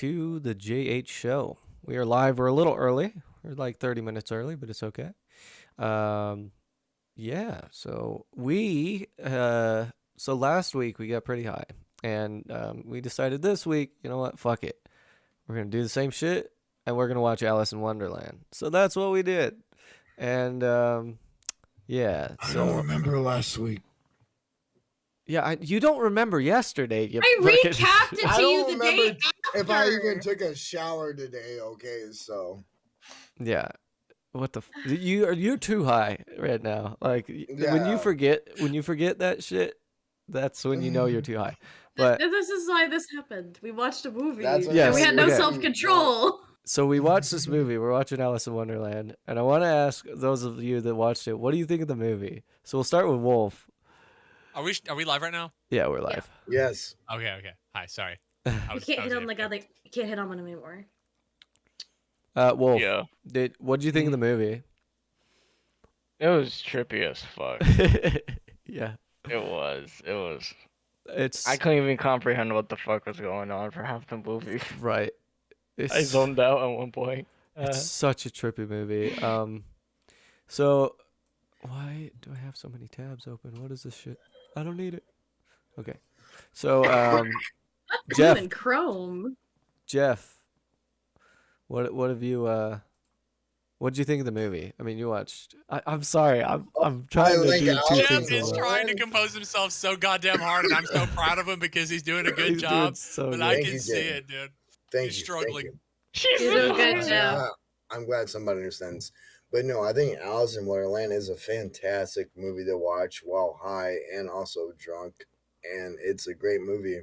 to the JH show. We are live. We're a little early. We're like 30 minutes early, but it's okay. Yeah, so so last week we got pretty high, and we decided this week, you know what, fuck it. We're going to do the same shit, and we're going to watch Alice in Wonderland. So that's what we did. And yeah. I don't remember last week. Yeah, you don't remember yesterday. I recapped it to you the day after. If I even took a shower today, okay, so. Yeah. What the you're too high right now. Like when you forget that shit, that's when you know you're too high. But this is why this happened. We watched a movie. Yes, we had no self-control. So we watched this movie. We're watching Alice in Wonderland, and I want to ask those of you that watched it, what do you think of the movie? So we'll start with Wolf. Are we live right now? Yeah, we're live. Yeah. Yes. Okay. Hi, sorry. You can't hit on you can't hit on them anymore. Wolf. Yeah. What did you think of the movie? It was trippy as fuck. Yeah. It was. It's. I couldn't even comprehend what the fuck was going on for half the movie. Right. I zoned out at one point. It's such a trippy movie. So why do I have so many tabs open? What is this shit? I don't need it. Okay. So Jeff. Even Chrome. Jeff. What have you what did you think of the movie? I mean, you watched. I'm sorry. I'm trying to do two Jeff things. is trying to compose himself so goddamn hard, and I'm so proud of him because he's doing a good job. But I can see it, dude. He's struggling. She's doing good job. I'm glad somebody understands. But no, I think Alice in Wonderland is a fantastic movie to watch while high and also drunk, and it's a great movie.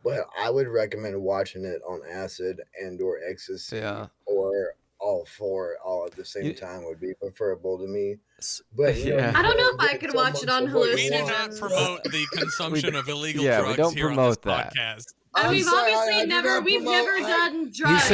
But I would recommend watching it on acid and/or ecstasy, or all four all at the same time would be preferable to me. But I don't know if I could watch it on hallucinogens. We do not promote the consumption of illegal drugs we don't here promote on this that. podcast. We've obviously we've never done drugs.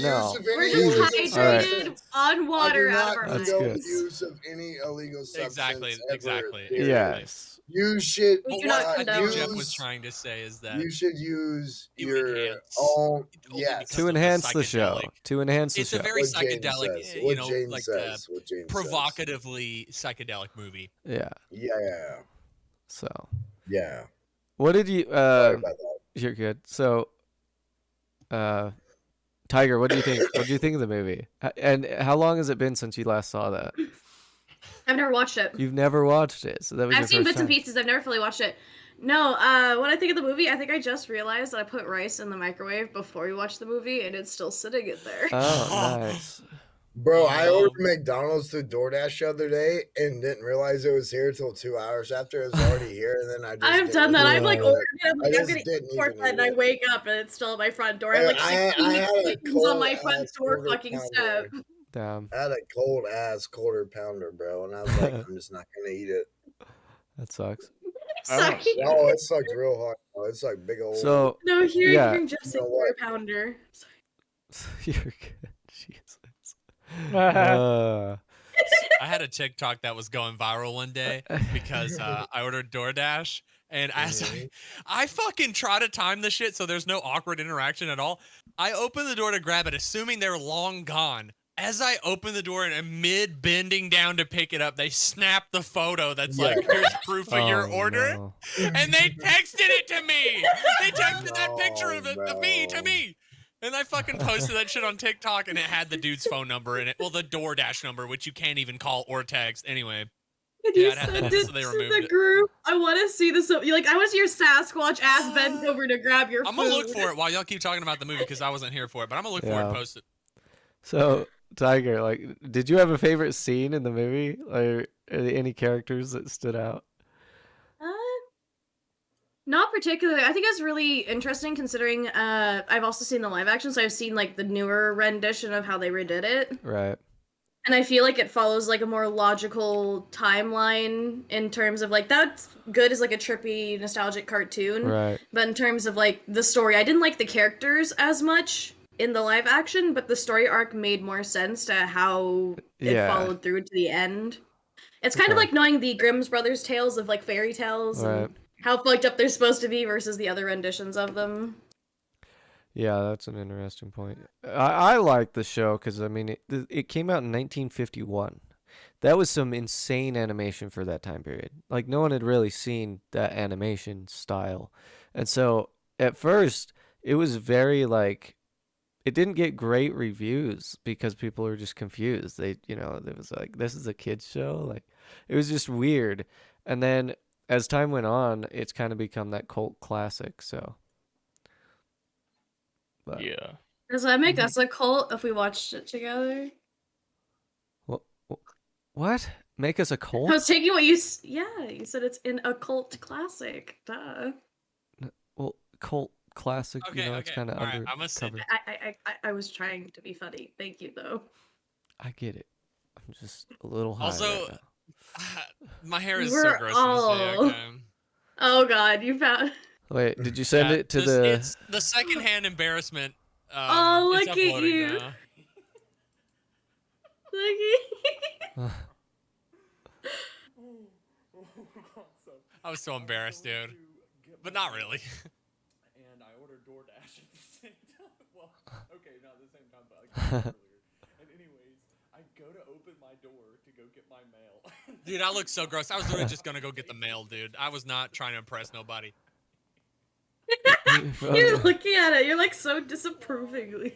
No. We're just hydrated on water out of our lives. Use of any illegal substance. Exactly. Yes. You should. We do not what I think Jeff was trying to say is that you should use your own. Yes. To enhance the show. To enhance the show. It's a very psychedelic, provocatively psychedelic movie. Yeah. Yeah. So. Yeah. What did you? Sorry about that. You're good. So, Tiger, what do you think? What do you think of the movie? And how long has it been since you last saw that? I've never watched it. You've never watched it, so that was. I've seen bits and pieces. I've never fully watched it. No, what I think of the movie, I think I just realized that I put rice in the microwave before we watched the movie, and it's still sitting in there. Oh, nice. Bro, I ordered McDonald's through DoorDash the other day and didn't realize it was here till 2 hours after it was already here, and then I've done that. I've ordered it. I'm gonna eat pork, and I wake up and it's still at my front door. I'm I 16 had on my front door fucking step. Damn. I had a cold ass quarter pounder, bro, and I was like, I'm just not gonna eat it. That sucks. Sorry. Oh, it sucks real hard. Oh, it's like big old. So no, hearing just say quarter pounder. You're good. Jesus. I had a TikTok that was going viral one day because I ordered DoorDash, and I fucking try to time the shit so there's no awkward interaction at all. I open the door to grab it, assuming they're long gone. As I open the door and am mid bending down to pick it up, they snap the photo that's like, here's proof of your order. No. And they texted it to me. They texted that picture of me to me. And I fucking posted that shit on TikTok, and it had the dude's phone number in it. Well, the DoorDash number, which you can't even call or text. Anyway. You send it to the group. I want to see this. I want to see your Sasquatch ass bent over to grab your food. I'm going to look for it while y'all keep talking about the movie because I wasn't here for it, but I'm going to look for it and post it. So, Tiger, did you have a favorite scene in the movie? Or any characters that stood out? Not particularly. I think it's really interesting considering I've also seen the live action, so I've seen the newer rendition of how they redid it. Right. And I feel like it follows a more logical timeline in terms of that's good as a trippy, nostalgic cartoon. Right. But in terms of the story, I didn't like the characters as much in the live action, but the story arc made more sense to how it followed through to the end. It's kind of like knowing the Grimm's Brothers tales of fairy tales and how fucked up they're supposed to be versus the other renditions of them. Yeah, that's an interesting point. I like the show because I mean it came out in 1951. That was some insane animation for that time period. Like no one had really seen that animation style, and so at first it was very like it didn't get great reviews because people were just confused. It was like this is a kids show. Like it was just weird, and then as time went on, it's kind of become that cult classic. So. But, Yeah. Does that make us a cult if we watched it together? What? Make us a cult? I was taking what you said it's in a cult classic. Duh. Well, cult classic, Okay, it's kind of Alright, I'm gonna sit undercover. I was trying to be funny. Thank you though. I get it. I'm just a little high Also, right now. my hair is We're so gross in this day. Okay. Oh God, you found. Wait, did you send it to It's the secondhand embarrassment. Oh, It's look at uploading you. now. Look I was so embarrassed, dude. But not really. And I ordered DoorDash at the same time. Well, okay, not at the same time, but I got it earlier. And anyways, I go to open my door to go get my mail. Dude, I look so gross. I was literally just gonna go get the mail, dude. I was not trying to impress nobody. You're looking at it. You're like so disapprovingly.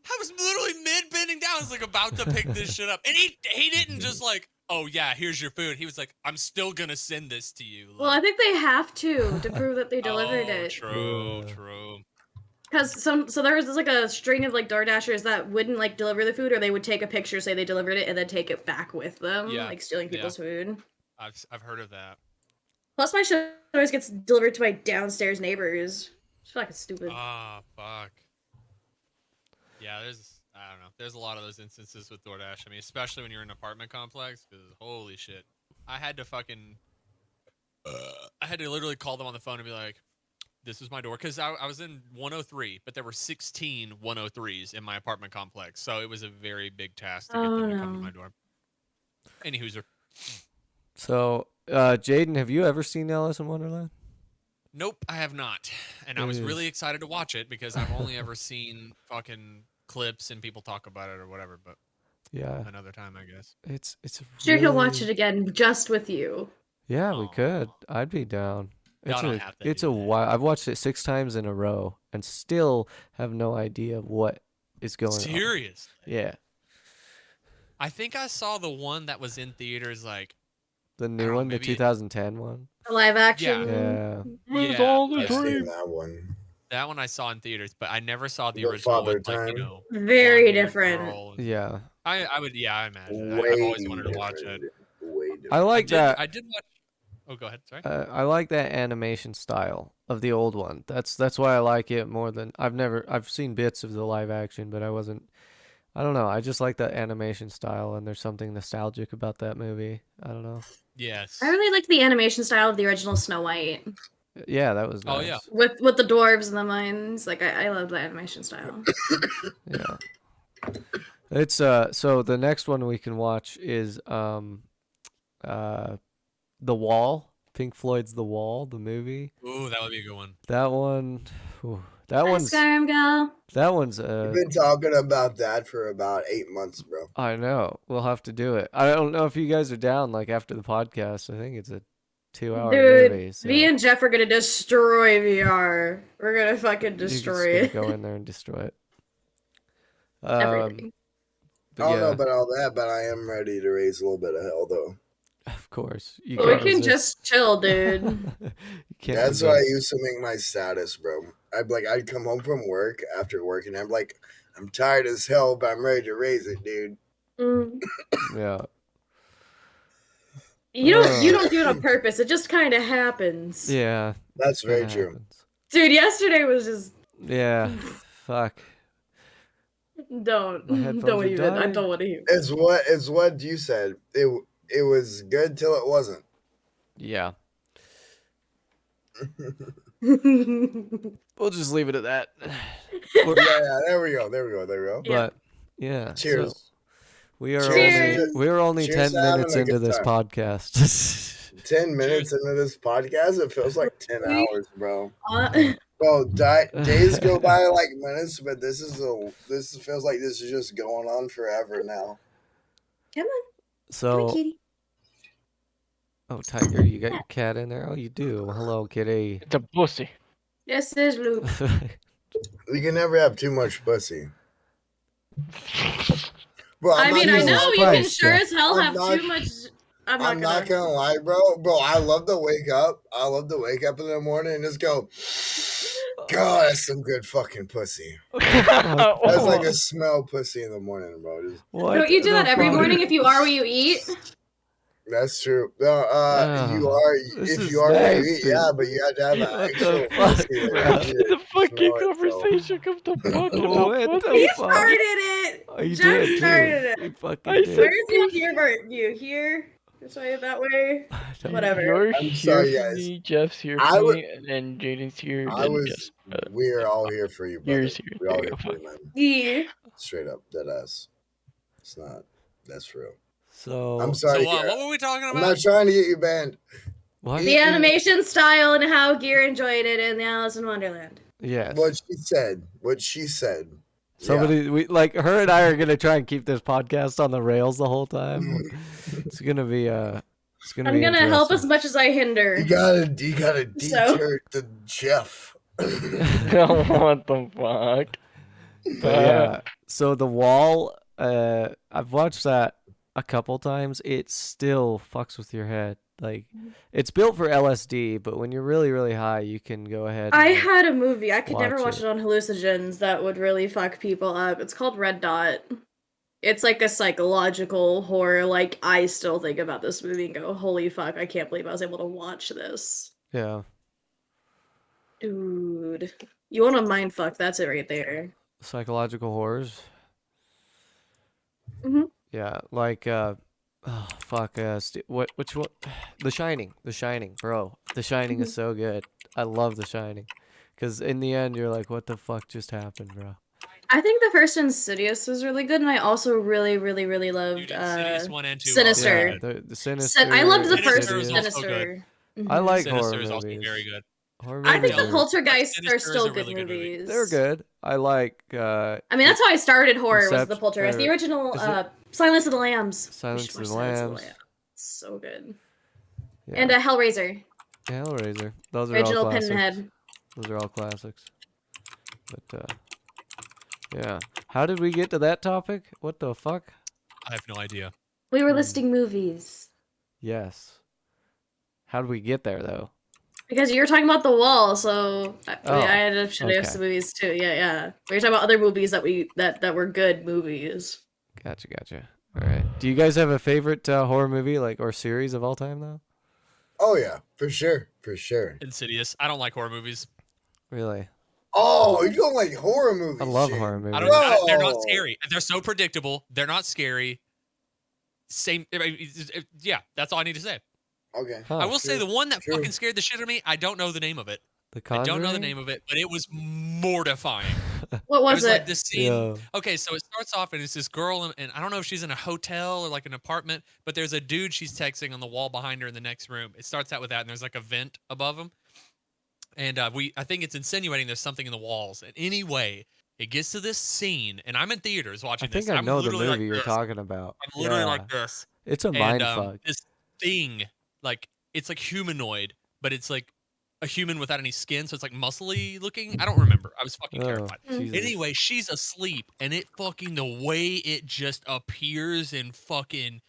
I was literally mid bending down. I was like about to pick this shit up, and he didn't just like, oh yeah, here's your food. He was like, I'm still gonna send this to you. Like, Well, I think they have to prove that they delivered it. True. Because so there was like a string of like DoorDashers that wouldn't like deliver the food, or they would take a picture, say they delivered it, and then take it back with them, like stealing people's food. I've heard of that. Plus, my shit always gets delivered to my downstairs neighbors. It's fucking stupid. Ah, fuck. Yeah, I don't know. There's a lot of those instances with DoorDash. I mean, especially when you're in an apartment complex, because holy shit. I had to literally call them on the phone and be like, this is my door. Because I was in 103, but there were 16 103s in my apartment complex. So it was a very big task to get them to come to my door. Any hooser. So, Jaden, have you ever seen Alice in Wonderland? Nope, I have not. And I was really excited to watch it because I've only ever seen fucking clips and people talk about it or whatever, but yeah, another time, I guess. It's Sure, he'll watch it again just with you. Yeah, we could. I'd be down. It's a while. I've watched it 6 times in a row and still have no idea what is going on. Seriously? Yeah. I think I saw the one that was in theaters, like the new one, the 2010 one. The live action. Yeah. I've seen that one. That one I saw in theaters, but I never saw the original one. Like, very different. Yeah. I would. Yeah, I imagine. I've always wanted to watch it. I like that. I did watch. Oh, go ahead. Sorry. I like that animation style of the old one. That's why I like it more than I've seen bits of the live action, but I don't know. I just like that animation style, and there's something nostalgic about that movie. I don't know. Yes. I really liked the animation style of the original Snow White. Yeah, that was nice. Oh yeah. With the dwarves and the mines, like I love the animation style. Yeah. It's so the next one we can watch is The Wall. Pink Floyd's The Wall, the movie. Ooh, that would be a good one. That one. That one's Skyrim girl. That one's We've been talking about that for about 8 months, bro. I know. We'll have to do it. I don't know if you guys are down like after the podcast. I think it's a 2-hour movie. So. Me and Jeff are gonna destroy VR. We're gonna fucking destroy it. Go in there and destroy it. Everything. I don't know about all that, but I am ready to raise a little bit of hell, though. Of course. We can just chill, dude. That's why I used to make my status, bro. I'd come home from work after work, and I'm like, I'm tired as hell, but I'm ready to raise it, dude. Yeah. You don't do it on purpose. It just kind of happens. Yeah. That's very true. Happens. Dude, yesterday was just. Yeah. Fuck. Don't even. I don't want to hear. It's what you said. It was good till it wasn't. Yeah. We'll just leave it at that. Yeah, there we go. But yeah. Cheers. So we are only 10 minutes into this podcast. 10 minutes into this podcast, it feels like 10 hours, bro. Bro, days go by like minutes, but this feels like this is just going on forever now. Come on, So, kitty. oh, Tiger, you got your cat in there? Oh, you do. Hello, kitty. It's a pussy. Yes, there's Loop. We can never have too much pussy. Bro, I mean, I know you can sure Jeff. as hell have too much. I'm not gonna lie, bro. Bro, I love to wake up. I love to wake up in the morning and just go, God, that's some good fucking pussy. That's like a smell pussy in the morning, bro. Don't you do that every morning if you are what you eat? That's true. You are if you are what you eat, yeah, but you have to have an actual pussy. The fucking conversation comes to fucking He started it. Jeff started it. He fucking did. Where is your here, Bert? You here? This way, that way? Whatever. You're I'm here sorry, for guys. me, Jeff's here for me, and Jaden's here. We are all here for you, brother. Yours here. We're all here for you, man. Yeah. Straight up, dead ass. It's not. That's real. So I'm sorry. So what were we talking about? I'm not trying to get you banned. What? The animation style and how Gear enjoyed it in the Alice in Wonderland. Yes. What she said. Somebody, we like her and I are gonna try and keep this podcast on the rails the whole time. It's gonna be I'm gonna help as much as I hinder. You gotta deter the Jeff. What the fuck? Yeah. So the wall, I've watched that a couple times. It still fucks with your head. Like, it's built for LSD, but when you're really, really high, you can go ahead. I had a movie. I could never watch it on hallucinogens that would really fuck people up. It's called Red Dot. It's like a psychological horror. Like, I still think about this movie and go, holy fuck, I can't believe I was able to watch this. Yeah. Dude. You want a mind fuck, that's it right there. Psychological horrors. Mm-hmm. Yeah, like, oh, fuck, which one? The Shining, bro. The Shining is so good. I love The Shining. Because in the end, you're like, what the fuck just happened, bro? I think the first Insidious was really good, and I also really, really, really loved Insidious 1 and 2 Sinister. Yeah, the Sinister. I loved the first Insidious. Sinister. I like Sinister horror is movies. also very good. I think the Poltergeists are still good movies. They're good. I like. I mean, that's how I started horror. Was the Poltergeist, the original Silence of the Lambs. Silence of the Lambs. So good. Yeah. And Hellraiser. Yeah, Hellraiser. Those are original all classics. Pinhead. Those are all classics. But yeah. How did we get to that topic? What the fuck? I have no idea. We were listing movies. Yes. How did we get there though? Because you were talking about The Wall, so I ended up showing some movies too. Yeah. We were talking about other movies that were good movies. Gotcha. All right. Do you guys have a favorite horror movie or series of all time though? Oh yeah, for sure. Insidious. I don't like horror movies. Really? Oh, you don't like horror movies? I love horror movies. They're not scary. They're so predictable. They're not scary. Yeah, that's all I need to say. Okay. I will say the one that fucking scared the shit out of me, I don't know the name of it. I don't know the name of it, but it was mortifying. What was it? Like this scene. Yeah. Okay, so it starts off and it's this girl, and I don't know if she's in a hotel or like an apartment, but there's a dude she's texting on the wall behind her in the next room. It starts out with that, and there's like a vent above him. And I think it's insinuating there's something in the walls. And anyway, it gets to this scene, and I'm in theaters watching this. I think I know the movie like you're talking about. I'm literally like this. It's a mind fuck. This thing, it's like humanoid, but it's like a human without any skin, so it's like muscly looking. I don't remember. I was fucking terrified. Jesus. Anyway, she's asleep, and the way it just appears and fucking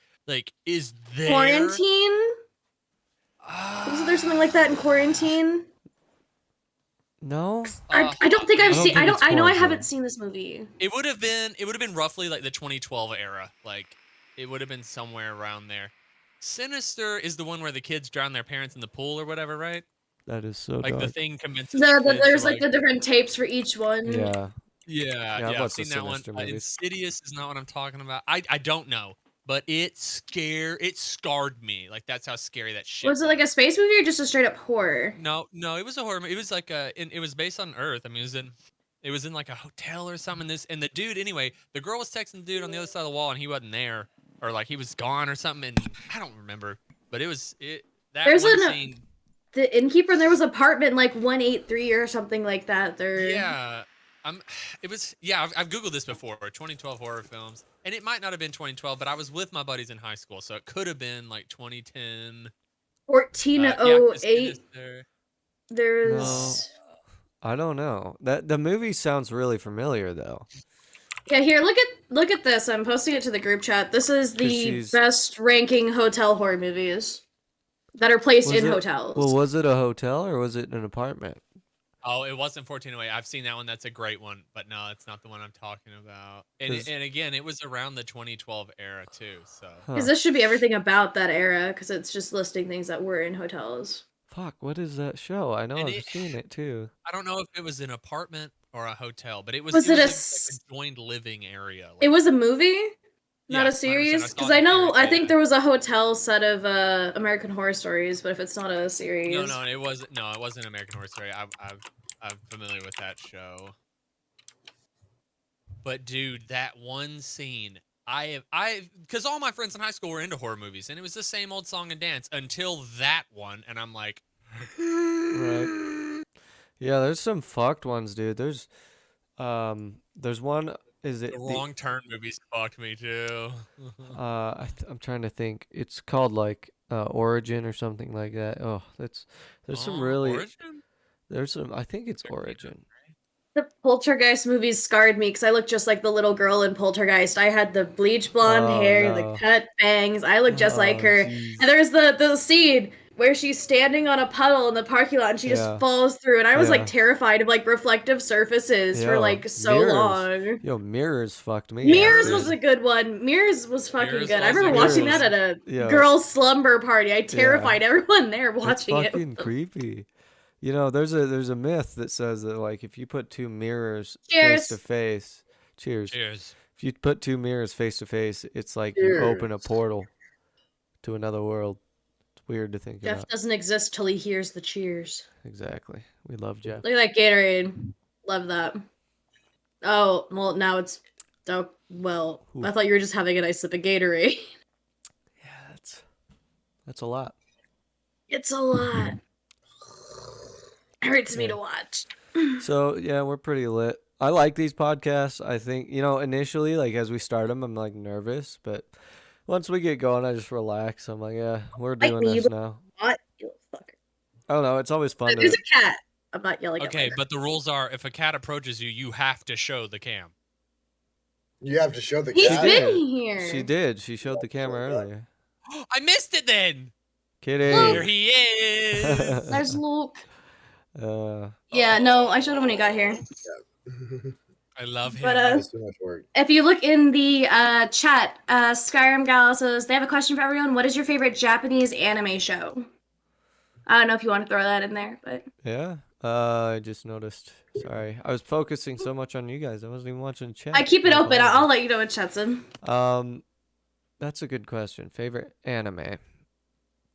is there. Quarantine? Wasn't there something like that in Quarantine? No, I don't think I've seen. I know I haven't seen this movie. It would have been roughly like the 2012 era. It would have been somewhere around there. Sinister is the one where the kids drown their parents in the pool or whatever, right? That is so dark. The thing commences. There's the different tapes for each one. Yeah. I've seen that one. Insidious is not what I'm talking about. I don't know, but it scarred me. That's how scary that shit was. It like a space movie or just a straight up horror? No, it was a horror movie. It was it was based on Earth. I mean, it was in like a hotel or something. And the dude, anyway, the girl was texting the dude on the other side of the wall, and he wasn't there, or he was gone or something. And I don't remember, but it was it. That There's one scene. The Innkeeper, and there was apartment like 183 or something like that. Yeah. I've Googled this before, 2012 horror films. And it might not have been 2012, but I was with my buddies in high school, so it could have been like 2010. 1408. Sinister. No, There's I don't know. The movie sounds really familiar though. Yeah, here, look at this. I'm posting it to the group chat. This is the she's- best ranking hotel horror movies that are placed in hotels. Well, was it a hotel or was it an apartment? Oh, it wasn't 1408. I've seen that one. That's a great one, but no, it's not the one I'm talking about. And again, it was around the 2012 era too. So Because this should be everything about that era, because it's just listing things that were in hotels. Fuck, what is that show? I know I've seen it too. I don't know if it was an apartment or a hotel, but it was Was it like a joined living area. It was a movie, not Yeah, a series. 100%. Because I think there was a hotel set of American Horror Stories, but if it's not a series, No, it wasn't. No, it wasn't American Horror Story. I'm familiar with that show. But dude, that one scene, because all my friends in high school were into horror movies, and it was the same old song and dance until that one, and I'm like, right. Yeah, there's some fucked ones, dude. There's one. Is it the Wrong Turn movies fucked me too. I'm trying to think. It's called like Origin or something like that. Oh, there's some really. Origin? There's some. I think it's Origin. the Poltergeist movies scarred me because I looked just like the little girl in Poltergeist. I had the bleach blonde hair, the cut bangs. I looked just like her. Geez. And there's the scene where she's standing on a puddle in the parking lot and she just falls through. And I was like terrified of like reflective surfaces for like so long. Yo, Mirrors fucked me. Mirrors was a good one. Mirrors was fucking good. I remember watching that at a girls' slumber party. I terrified everyone there watching it's fucking creepy. You know, there's a myth that says that like if you put two mirrors face to face, cheers. If you put two mirrors face to face, it's like you open a portal to another world. It's weird to think about. Jeff doesn't exist till he hears the cheers. Exactly. We love Jeff. Look at that Gatorade. Love that. Oh, well, now it's... Oh, well, I thought you were just having a nice sip of Gatorade. Yeah, that's a lot. It's a lot. It hurts me to watch. So, yeah, we're pretty lit. I like these podcasts. I think, you know, initially, like, as we start them, I'm, like, nervous. But once we get going, I just relax. I'm like, yeah, we're doing this now. What? You little fucker. I don't know. It's always fun There's a cat. I'm not yelling at Okay, but the rules are if a cat approaches you, you have to show the cam. You have to show the He's cat? been here. She did. She showed the camera earlier. I missed it then. Kidding. Here he is. There's Luke. Yeah, no, I showed him when he got here. I love him. But That's too much work. if you look in the chat, Skyrim Gal says they have a question for everyone. What is your favorite Japanese anime show? I don't know if you want to throw that in there, but Yeah. I just noticed. Sorry. I was focusing so much on you guys. I wasn't even watching chat. I keep it open. I'll let you know what chat's in. That's a good question. Favorite anime?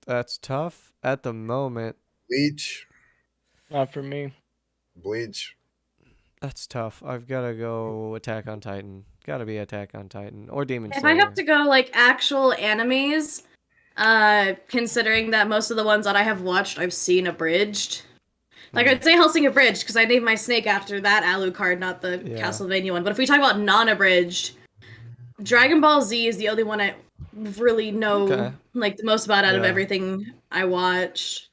That's tough at the moment. Bleach. Not for me. Bleach. That's tough. I've got to go Attack on Titan. Got to be Attack on Titan or Demon If Slayer. I have to go like actual animes, considering that most of the ones that I have watched I've seen abridged. Like I'd say Hellsing Abridged because I named my snake after that Alucard, not the Castlevania one. But if we talk about non-abridged, Dragon Ball Z is the only one I really know like the most about out of everything I watch.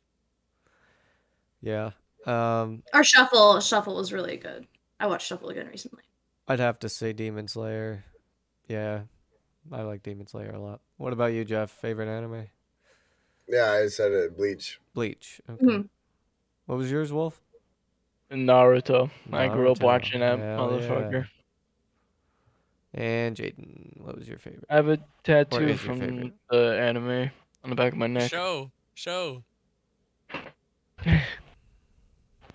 Yeah. Or Shuffle. Shuffle was really good. I watched Shuffle again recently. I'd have to say Demon Slayer. Yeah. I like Demon Slayer a lot. What about you, Jeff? Favorite anime? Yeah, I said it. Bleach. Bleach. Okay. What was yours, Wolf? Naruto. I grew up watching that motherfucker. Yeah. And Jaden, what was your favorite? I have a tattoo from the anime on the back of my neck. Show.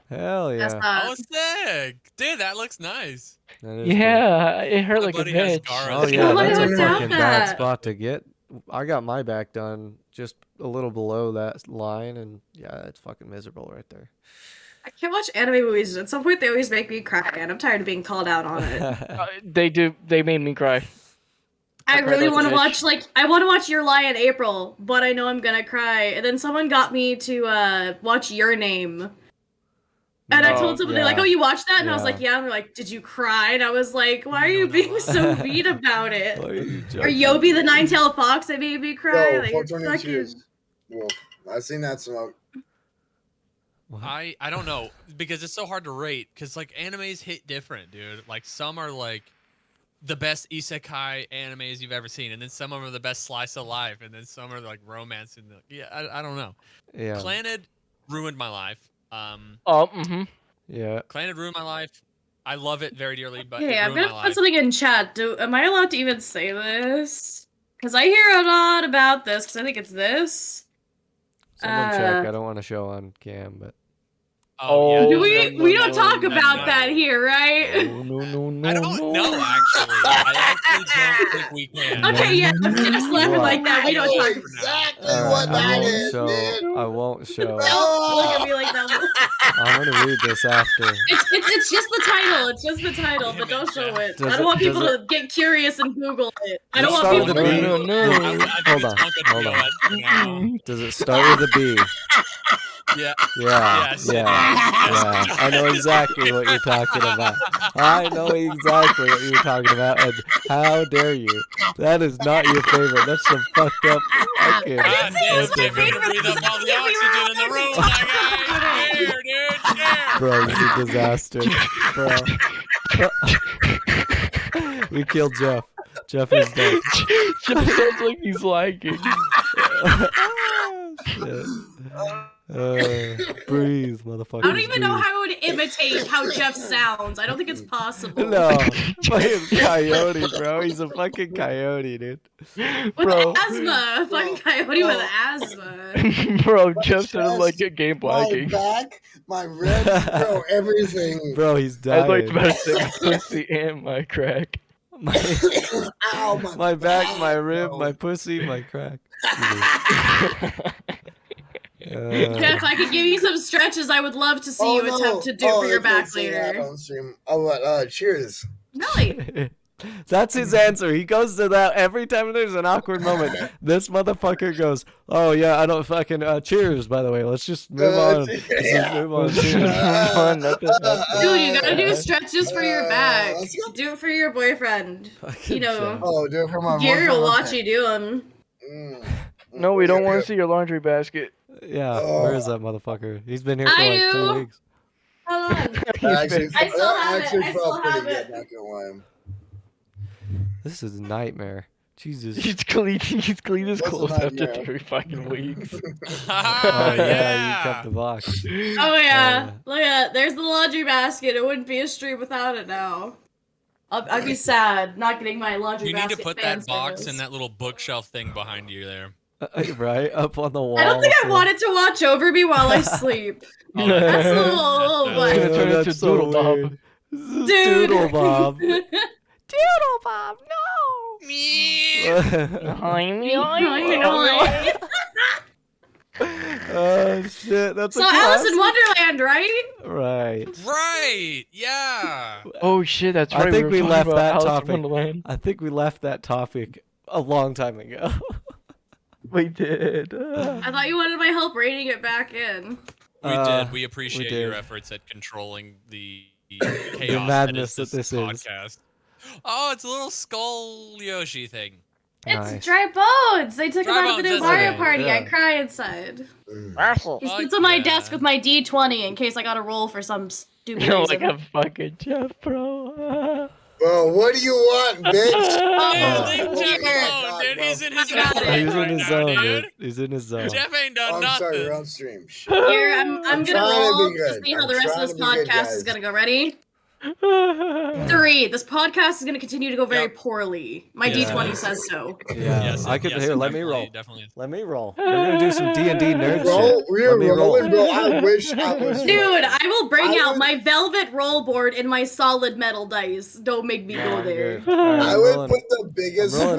Hell yeah. Oh, sick. Dude, that looks nice. Yeah, it hurt like a bitch. Oh, yeah, that's a fucking bad spot to get. I got my back done just a little below that line, and yeah, it's fucking miserable right there. I can't watch anime movies. At some point, they always make me cry, and I'm tired of being called out on it. They do. They made me cry. I really want to watch, I want to watch Your Lie in April, but I know I'm gonna cry. And then someone got me to watch Your Name. And I told someone, they're like, oh, you watched that? And I was like, yeah. And they're like, did you cry? And I was like, why are you being so mean about it? Or Yobi the Nine-Tailed Fox that made me cry. Yo, like, 422. Well, I've seen that smoke. I don't know, because it's so hard to rate, because like animes hit different, dude. Like some are like the best isekai animes you've ever seen, and then some of them are the best slice of life, and then some are like romance and I don't know. Yeah. Clannad ruined my life. Yeah. Clannad ruined my life. I love it very dearly, but hey, it I'm ruined gonna my put life. something in chat. Am I allowed to even say this? Because I hear a lot about this, because I think it's this. Someone check. I don't want to show on cam, but. Oh, yeah. We don't talk about that here, right? No. I don't know, actually. I actually don't think we can. Okay, yeah, I'm just laughing like that. We don't talk exactly what that is, dude. I won't show. Don't look at me like that. I'm gonna read this after. It's just the title. It's just the title, but don't show it. I don't want people to get curious and Google it. I don't want people to. Hold on. Does it start with a B? Yeah. Yeah. I know exactly what you're talking about. I know exactly what you're talking about, and how dare you? That is not your favorite. That's some fucked up. I didn't say it was my favorite. Breathe up all the oxygen in the room, my guy. Here, dude. Here. Bro, this is a disaster. Bro. We killed Jeff. Jeff is dead. Jeff sounds like he's lagging. Shit. Breathe, motherfucker. I don't even know how I would imitate how Jeff sounds. I don't think it's possible. No, fucking coyote, bro. He's a fucking coyote, dude. With asthma, fucking coyote with asthma. Bro, Jeff sounded like a game lagging. My back, my ribs, bro, everything. Bro, he's dying. I'd like to better say pussy and my crack. Ow, my back, my rib, my pussy, my crack. Jeff, I could give you some stretches I would love to see you attempt to do for your back later. Cheers. Really? That's his answer. He goes to that every time there's an awkward moment. This motherfucker goes, oh yeah, I don't fucking, cheers, by the way. Let's just move on. Let's just move on. Dude, you gotta do stretches for your back. Do it for your boyfriend. Fucking you know. Oh, do it for my Gary will boyfriend. watch you do them. No, we don't want to see your laundry basket. Yeah, where is that motherfucker? He's been here for like 2 weeks. Hold on. I still have it. I still have it. Not gonna lie. This is a nightmare. Jesus. He's cleaned his clothes after 3 fucking weeks. Oh yeah, you kept the box. Oh yeah, look at there's the laundry basket. It wouldn't be a stream without it now. I'd be sad not getting my laundry basket. You need to put that box in that little bookshelf thing behind you there. Right up on the wall. I don't think I want it to watch over me while I sleep. That's a little much. It's gonna turn into Doodle Bob. Doodle Bob. Doodle Bob, no! Oh shit, that's so Alice in Wonderland, right? Right, yeah. Oh shit, that's right. I think we left that topic. I think we left that topic a long time ago. We did. I thought you wanted my help rating it back in. We did. We appreciate your efforts at controlling the chaos the madness that this podcast. is. Oh, it's a little skull Yoshi thing. It's Dry Bones. They took him out of the new Mario Party. I cry inside. He sits on my desk with my D20 in case I got to roll for some stupid reason. You're like a fucking Jeff, bro. Bro, what do you want, bitch? Dude, he's in his zone, dude. He's in his zone. Jeff ain't done nothing. I'm sorry, you're on stream. Here, I'm gonna roll to see how the rest of this podcast is gonna go. Ready? 3. This podcast is gonna continue to go very poorly. My D20 says so. Yeah, yes, I could. Here, let me roll. Definitely. Let me roll. We're gonna do some D&D nerd shit. We're rolling, bro. I wish I was. Dude, I will bring out my velvet roll board and my solid metal dice. Don't make me go there. I would put the biggest I'm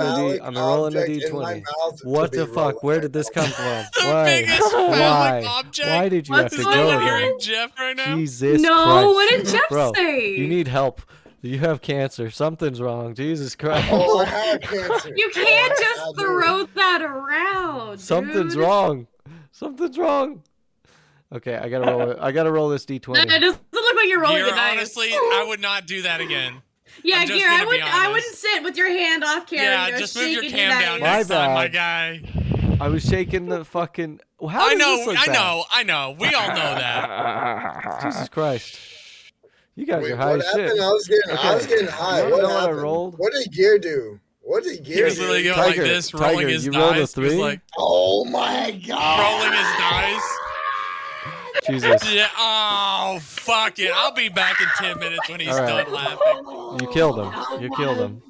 rolling a D20 in my D20. mouth. What the fuck? Where did this come from? The biggest phallic object? Why did you have to go Someone there? hearing Jeff right now? Jesus No, Christ. what did Jeff Bro, say? You need help. You have cancer. Something's wrong. Jesus Christ. Oh, I have cancer. You can't Oh, just I do. throw that around. Something's dude. wrong. Something's wrong. Okay, I gotta roll it. I gotta roll this No, d20. it doesn't look like you're rolling Gear, a dice. honestly, I would not do that again. Yeah, I'm just Gear, gonna be I wouldn't honest. sit with your hand off camera. Yeah, just move your cam down My next time, my bad. guy. I was shaking the fucking. Well, how I does know, this look I bad? know, I know. We all know that. Jesus Christ. You guys Wait, are high what as shit. happened? I was getting You high. wanna What know what I happened? rolled? What did Gear do? What did He Gear was literally do? going like Tiger, this, rolling Tiger, his you rolled a dice. He was 3? like Oh my god! rolling his dice. Jesus. Yeah. Oh, fuck it. I'll be back in 10 minutes when he's All right. done laughing. You killed him. You killed him.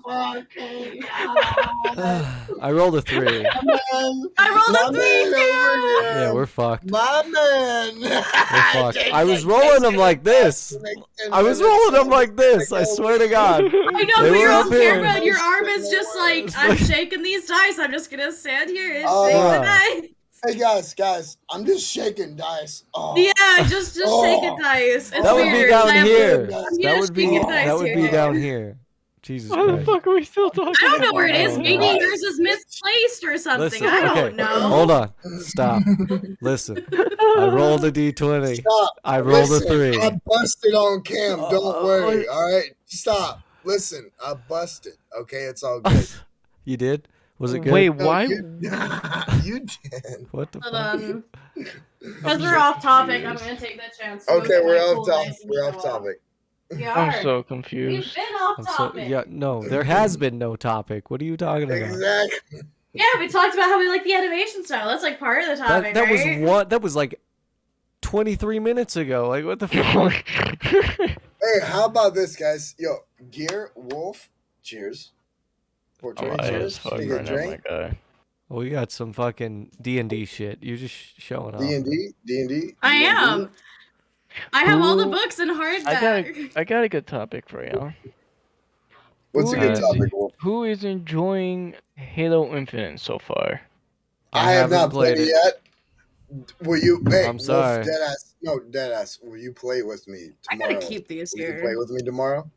I rolled a 3. I rolled a 3 too. Yeah, we're fucked. My man. We're fucked. I was rolling them like this. I was rolling them like this. I swear to God. I know, They but were you're up on here. camera and your arm is just like, It's I'm like- shaking these dice. I'm just gonna stand here and Oh, shake yeah. the dice. Hey guys, I'm just shaking dice. Oh. Yeah, just shake a dice. It's That would be weird. down I have- here. I'm That here would be shaking dice that would be here. down here. Jesus Why the Christ. fuck are we still talking? I don't know where it is. Oh, Maybe no. yours is misplaced or something. Listen, I don't okay, know. hold on. Stop. Listen. I rolled a d20. Stop. I rolled Listen, a 3. I busted on cam. Don't worry. All right. Stop. Listen, I busted. Okay, it's all good. You did? Was it good? Wait, No, why? you did. What the Hold fuck? on. Because we're off topic, I'm gonna take that chance. to Okay, look at we're my off cool topic. dice and We're show off off. topic. We I'm are. so We've confused. been off I'm so topic. yeah, no, there has been no topic. What are you talking about? Exactly. Yeah, we talked about how we like the animation style. That's like part of the topic, That was right? what that was like 23 minutes ago. Like what the fuck? Hey, how about this, guys? Yo, Gear, Wolf, cheers. For I'm drink, high cheers. as fuck Take a right now, my drink. guy. Well, we got some fucking D&D shit. You're just showing off. D&D. I am. I have all the Who- books in I hardback. got a good topic for y'all. What's a good Who- topic, Wolf? Who is enjoying Halo Infinite so far? I have haven't not played it yet. Will you? Hey, I'm sorry. Wolf, deadass. No, deadass. Will you play with me I tomorrow? gotta keep these Will you play here. with me tomorrow?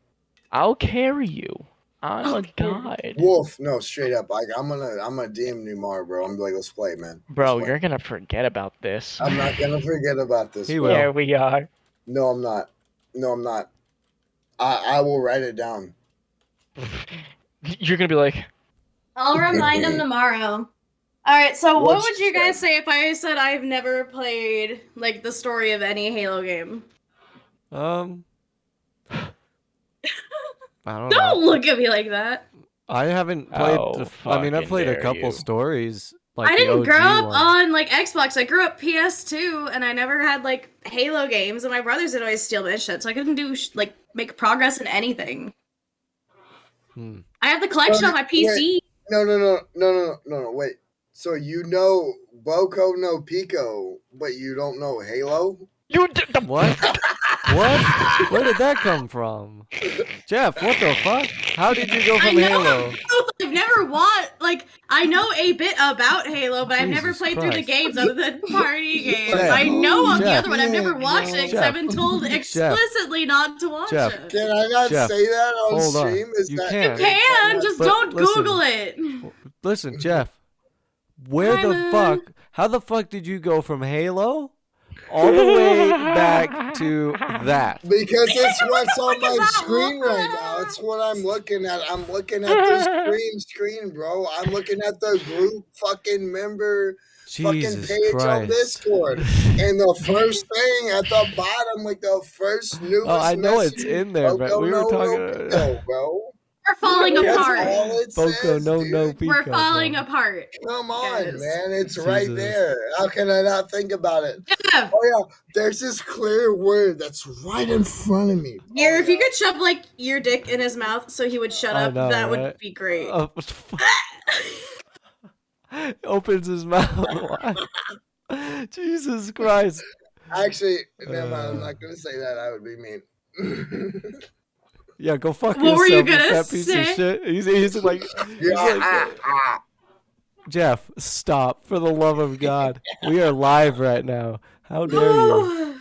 I'll carry you. I'm a Okay. guide. Wolf, no, straight up. Like I'm gonna DM you tomorrow, bro. I'm like, let's play, man. Bro, Let's play. you're gonna forget about this. I'm not gonna forget about this. He bro. will. Yeah, we are. No, I'm not. No, I'm not. I will write it down. You're gonna be like, I'll remind him tomorrow. Alright, so what What's would you that? guys say if I said I've never played, like, the story of any Halo game? I don't Don't know. look at me like that. I haven't played. Oh, I mean, I've fucking played a dare couple you. stories. Like I the didn't OG grow up one. on, like, Xbox. I grew up PS2, and I never had, like, Halo games, and my brothers would always steal my shit, so I couldn't do, like, make progress in anything. Hmm. I have the collection on my PC. No. Wait. So you know Boko no Pico, but you don't know Halo? you did the What? What? Where did that come from? Jeff, what the fuck? How did you go I from know. Halo? I've never I know a bit about Halo, but I've never Jesus played through the Christ. games other than party games. Jeff. I know of the Jeff. other one. I've never watched it because Jeff. I've been told explicitly not to watch Jeff. it. Can I not Jeff, say that on hold on. stream? Is You that can. You can, just But don't listen. Google it. Listen, Jeff. Where Hi, the Moon. fuck? How the fuck did you go from Halo all the way back to that? Because it's what's on Look at my that screen one. right now. It's what I'm looking at. I'm looking at the screen, bro. I'm looking at the group fucking member fucking Jesus page on Christ. Discord. And the first thing at the bottom, like the first newest Oh, I know message, it's in there, but Boko we were no talking. Pico, bro. We're falling That's apart. all it Boko says, no dude. no Pico. We're falling bro. apart. Come on, Guys. man. It's right Jesus. there. How can I not think about it? Jeff, Oh, yeah. There's this clear word that's right in front of me. here, Oh, if you yeah. could shove like your dick in his mouth so he would shut I up, know, that would right? be great. Oh, what the fuck? Opens his mouth. Jesus Christ. Actually, never mind. I'm not going to say that. I would be mean. Yeah, go fuck What were yourself, you gonna fat piece say? of shit. He's like, Jeff, stop, for the love of God. We are live right now. How dare you?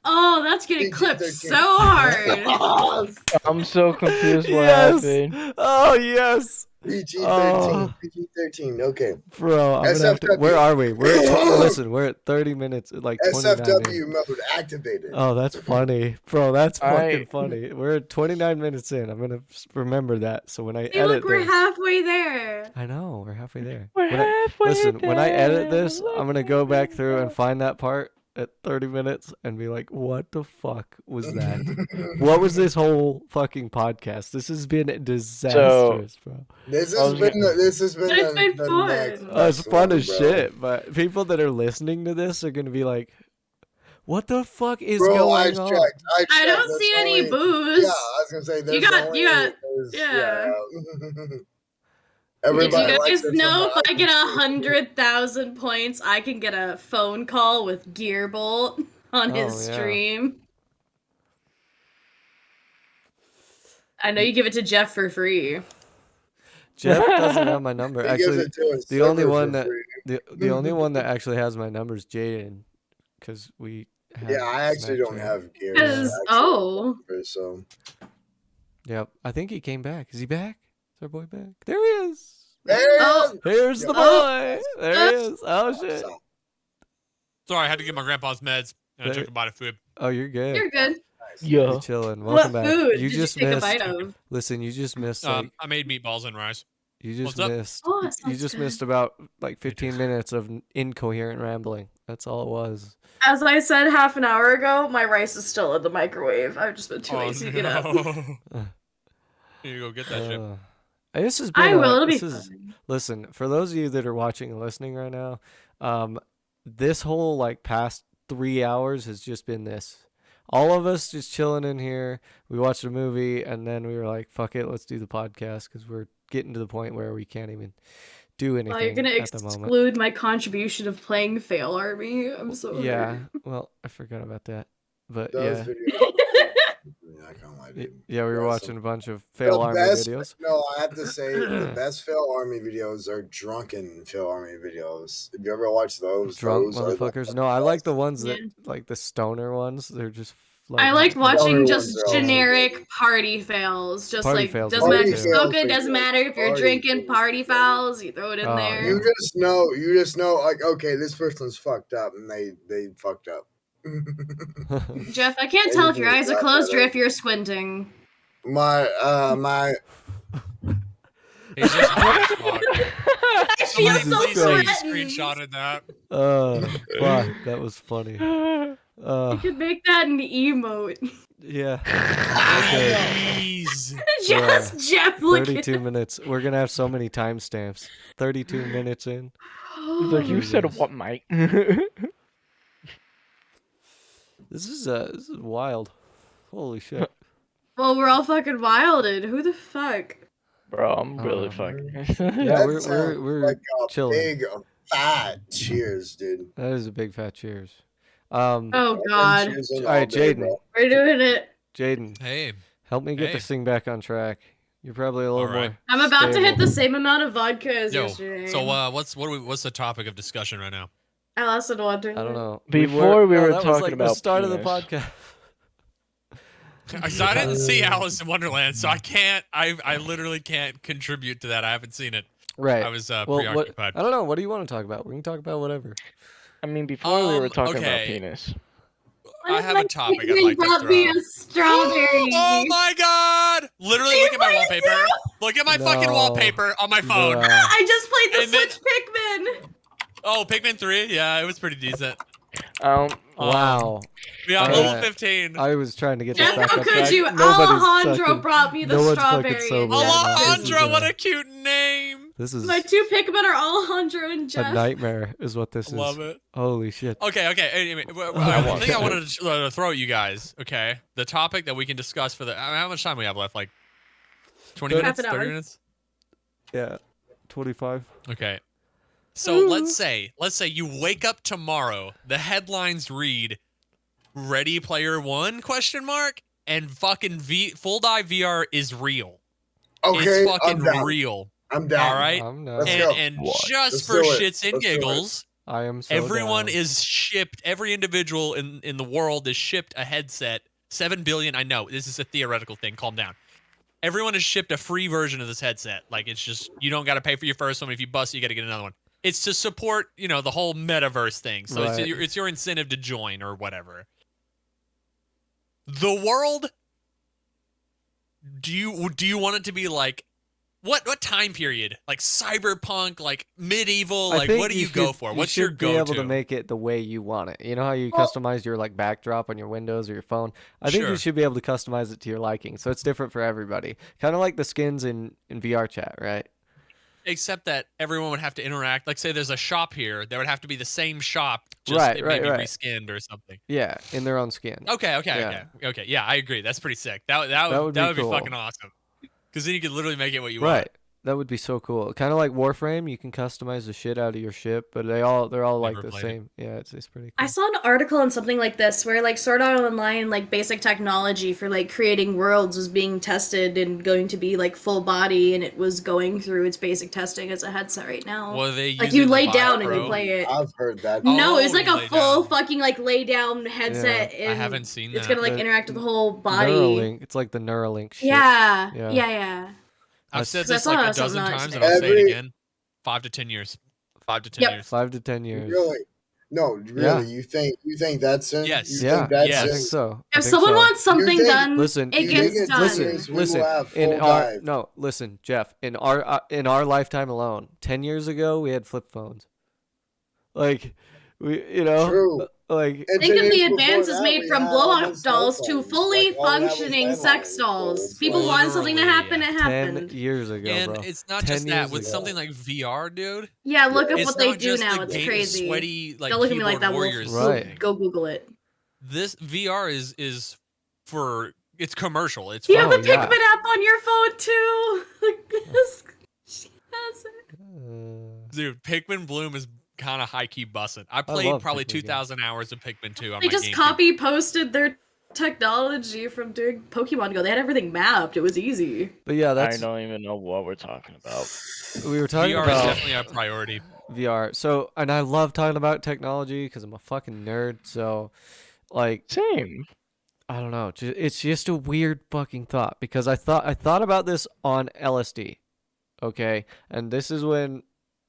Oh, that's getting clipped PG-13. so hard. I'm so confused what Yes. happened. Oh yes. PG-13. Oh. PG-13. Okay. Bro, I'm gonna have to. Where are we? We're at listen. We're at 30 minutes. Like 29 SFW minutes. mode activated. Oh, that's funny, bro. That's fucking I- funny. We're at 29 minutes in. I'm gonna remember that. So when I Hey, edit look, we're this, halfway there. I know we're halfway there. We're halfway Listen, when I edit there. this, I'm gonna go back through and find that part at 30 minutes and be like, "What the fuck was that? What was this whole fucking podcast? This has been disastrous, bro. This I has was been gonna- This has been But it's been the fun. next Oh, it's best fun one, as bro. shit." But people that are listening to this are gonna be like, "What the fuck is Bro, going I on?" checked. I don't There's see any only- booze. Yeah, I was gonna say there's got- only, you got- there's- yeah. Did Everybody you likes guys it know from if I get 100,000 points, I can get a phone call with Gearbolt on his Oh, yeah. stream? I know you give it to Jeff for free. Jeff doesn't have my number. He gives Actually, it to his the only server one for that free. the only one that actually has my number is Jaden, because we. Have Yeah, I actually don't Snapchat. have gear. Because, oh. So Yep, I think he came back. Is he back? Is our boy back? There he is. there he Oh. is. Here's the Oh. boy. There he is. Oh shit. Sorry, I had to get my grandpa's meds and I There- took a bite of food. Oh, you're good. You're good. Yeah. You're chilling. What Welcome back. food You did just you take missed. a bite of? Listen, you just missed like I made meatballs and rice. you just what's up? missed. Oh, that You sounds just good. missed about like 15 minutes of incoherent rambling. That's all it was. As I said half an hour ago, my rice is still in the microwave. I've just been too Oh, lazy to get up. no. You go get that shit. This has been. I will. It'll be this is, fun. Listen, for those of you that are watching and listening right now, this whole like past 3 hours has just been this. All of us just chilling in here. We watched a movie and then we were like, "Fuck it, let's do the podcast," because we're getting to the point where we can't even do anything Well, you're gonna at the moment. exclude my contribution of playing Fail Army. I'm so Yeah, hurt. well, I forgot about that, but those yeah, videos. Yeah, I can't lie, dude. yeah, we were Awesome. watching a bunch of Fail Army videos. No, I have to say the best Fail Army videos are drunken Fail Army videos. Have you ever watched those? Drunk Those are the motherfuckers. No, I like the ones that Yeah. like the stoner ones. They're just. I liked Other watching ones just are also generic good. party fails. Just Party like fails doesn't are matter good if too. you're Party smoking, fails doesn't are matter if you're party drinking. fails Party are fouls, you throw it in Oh, there. yeah. You just know, like, okay, this person's fucked up, and they fucked up. Jeff, I can't Yeah, tell you if your can eyes are wrap closed that or up. if you're squinting. my He's just I feel Somebody so please say you threatened. screenshotted that. Fuck, that was funny. You could make that an emote. Yeah. Okay. Please. Just Jeff looking. 32 minutes. We're gonna have so many timestamps. 32 minutes in. He's like, you said Jesus. what, Mike? This is wild. Holy shit. Well, we're all fucking wilded. Who the fuck? Bro, I'm really Oh, fucking. Yeah, that we're sounds like a chilling. big fat cheers, dude. That is a big fat cheers. Oh god. Cheers in All right, all day, Jaden. bro. We're doing it. Jaden, Hey. help me get Hey. this thing back on track. You're probably a little All right. more. I'm about to hit stable. the same amount of vodka as Yo. yesterday. So what's the topic of discussion right now? Alice in Wonderland. I don't know. Before we were that was talking like the about start of the penis. podcast. So I didn't see Alice in Wonderland, so I can't. I literally can't contribute to that. I haven't seen it. Right. I was Well, what, preoccupied. I don't know. What do you want to talk about? We can talk about whatever. I mean, before we were talking about okay. penis. I have a topic I'd Pigman like to brought throw. me a strawberry. Oh my god! Literally, look at my wallpaper. Look at my fucking No. wallpaper on my phone. Bruh. I just played the And then- Switch Pikmin. Oh, Pikmin 3? Yeah, it was pretty decent. Wow. Yeah, I'm Alright. level 15. I was trying to get Jeff, this back how on could track. you? Nobody's Alejandro fucking- brought me the no one's fucking strawberry. sober and right Jeff now. is- Alejandro, what a cute name. This is My two Pikmin are Alejandro and a Jeff. nightmare, is what this Love is. it. Holy shit. Okay. Anyway, the thing I wanted to throw at you guys, okay? The topic that we can discuss for the... how much time we have left? Like 20 Half minutes? an hour. 30 minutes? Yeah. 25. Okay. So let's say you wake up tomorrow, the headlines read Ready Player One question mark and fucking Full Dive VR is real. Okay, It's I'm fucking down. real. I'm down. All right. I'm not. Let's go. And What? just Let's for do it. shits and Let's do it. giggles, I am so Everyone down. is shipped. Every individual in the world is shipped a headset. 7 billion. I know this is a theoretical thing. Calm down. Everyone is shipped a free version of this headset. Like, it's just, you don't got to pay for your first one. If you bust it, you got to get another one. It's to support, the whole metaverse thing. So Right. it's your incentive to join or whatever. The world, do you want it to be like, what time period? Like cyberpunk, like medieval, like what do you go for? What's your go-to? You should be able to make it the way you want it. You know how you customize your like backdrop on your Windows or your phone? I think you should be able to customize it to your liking. So it's different for everybody. Kind of like the skins in VR chat, right? Except that everyone would have to interact. Like, say there's a shop here, there would have to be the same shop, just Right, it right, maybe right. reskinned or something. Yeah, in their own skin. Okay. Yeah, I agree. That's pretty sick. That would be cool. fucking awesome. Because then you could literally make it what you Right. want. That would be so cool. Kind of like Warframe, you can customize the shit out of your ship, but they're all like Never the played same. Yeah, it's pretty cool. I saw an article on something like this where like Sword Art Online, like basic technology for like creating worlds was being tested and going to be like full body, and it was going through its basic testing as a headset right now. Well, they like use you it lay to down buy and you Pro. play it. I've heard that. No, it's Oh, like you a lay full down. fucking like lay down headset. I And haven't seen it's that. gonna like The interact with the whole body. Neuralink. It's like the Neuralink shit. Yeah. I've said Because I this like saw a dozen something times, else. and I'll say it again. 5 to 10 years. 5 to 10 Yep. years. 5 to 10 years. Really? No, really. Yeah. You think that's soon? Yes. You Yeah, think that's yes. I soon? think so. If someone wants something think- done, Listen, it you gets think done. it's years we listen. will have In full our dive. no, listen, Jeff. In our lifetime alone, 10 years ago, we had flip phones. Like, True. like And Think 10 of the years before advances that, made we from had blow all up the dolls cell to phones. fully Like, all we had was functioning sex landlines, dolls. so People it's wanted something to happen, it 10 happened. years ago, And bro. it's not 10 just that. years With ago. something like VR, dude. Yeah, look at It's what they not do just now. the It's game, crazy. sweaty, like, Don't look at me like keyboard that, Wolf. warriors Right. thing. Go Google it. This VR is for, it's commercial. It's You for have the Oh, yeah. Pikmin app on your phone too. She has it. Dude, Pikmin Bloom is kind of high key busting. I love played probably Pikmin games. 2,000 hours of Pikmin 2 on They my just GameCube. copy posted their technology from doing Pokemon Go. They had everything mapped. It was easy. But yeah, I that's don't even know what we're talking about. we were talking VR is about definitely a priority. VR. So, and I love talking about technology because I'm a fucking nerd. So, like, Same. I don't know. It's just a weird fucking thought because I thought about this on LSD. Okay, and this is when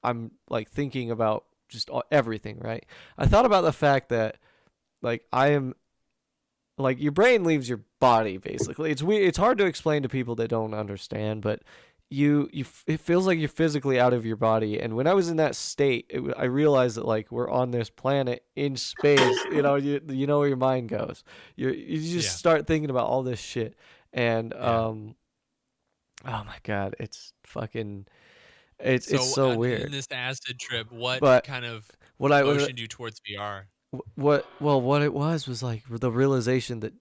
I'm like thinking about just everything, right? I thought about the fact that like I am like your brain leaves your body basically. It's weird. It's hard to explain to people that don't understand, but it feels like you're physically out of your body. And when I was in that state, I realized that like we're on this planet in space. You know where your mind goes. You just start thinking about all this shit, and oh my god, it's fucking. It's so weird. In this acid trip, what kind of what motioned you towards VR? What it was like the realization that